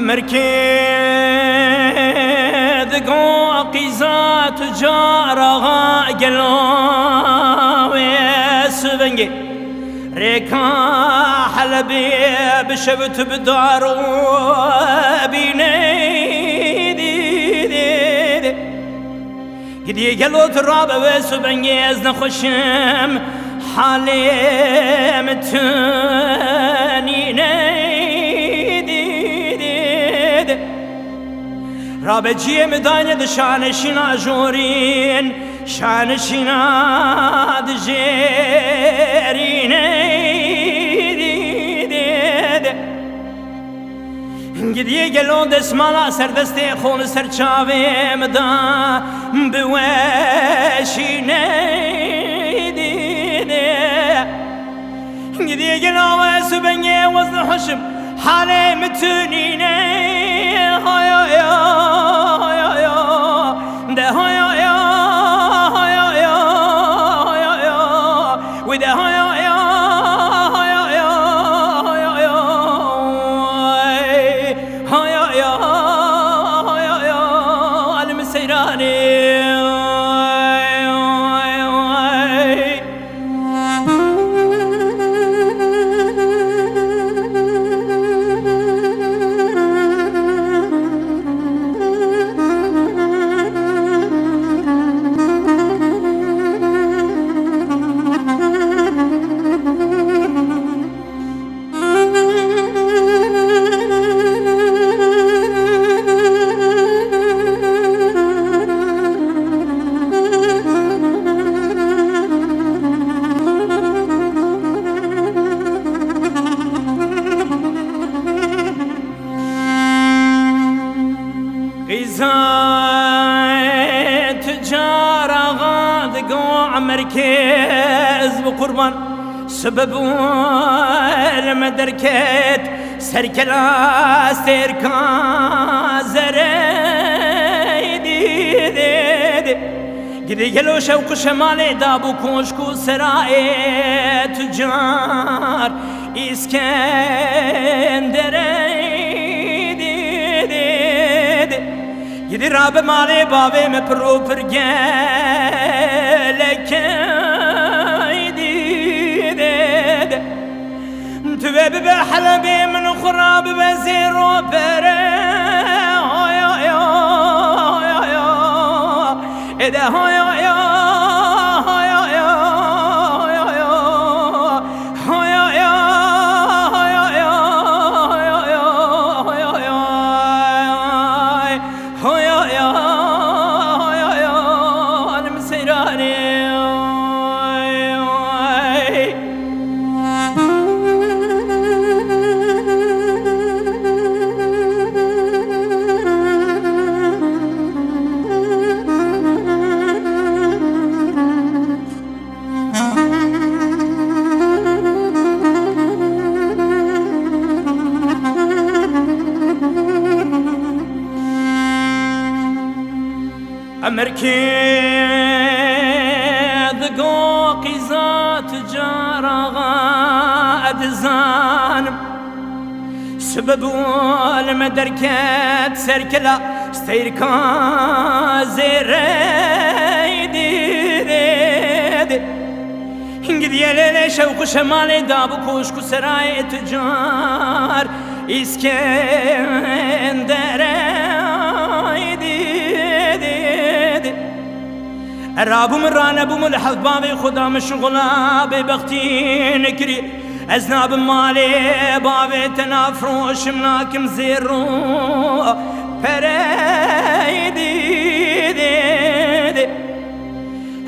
مركد قيزات جارها قلوي سبنجي ريكا حلبي بشبت بدارو بيني قدي قلو تراب وسبنجي ازن خشم حالي متاني رابجي مداني دشان شنا جورين شان شنا دجيرين قدي قلو دسمالا سردستي خون سرچاوي مدا بواشين قدي قلو سبنجي وزن حشم حالي متونين مركز بقربان سبب لما دركت سركلا سيركا زريدي قدي قلو شوق شمالي دابو كوشكو سراي تجار اسكندري قدي راب مالي بابي مبرو برجالك تبي بحلبي من خراب بزير وبره إذا مركد قيزات جارها أدزان سبب المدركات سركلا ستيركا زيريدي قد يلي شوق شمالي دابو كوشكو سراي تجار اسكندري رابو مرانه بو ملحظ بابي خدا مشغولا ببختي نكري ازناب مالي بابي تنافروش مناكم زيرو فريدي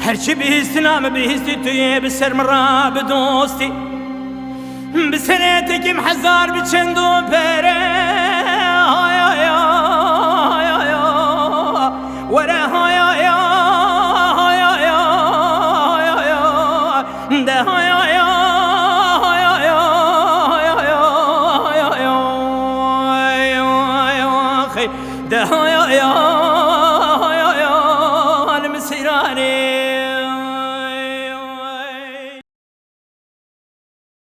هرشي بهستنام بهستي توي بسر مرا بدوستي بسنتك محزار بچندو فريدي ورا ده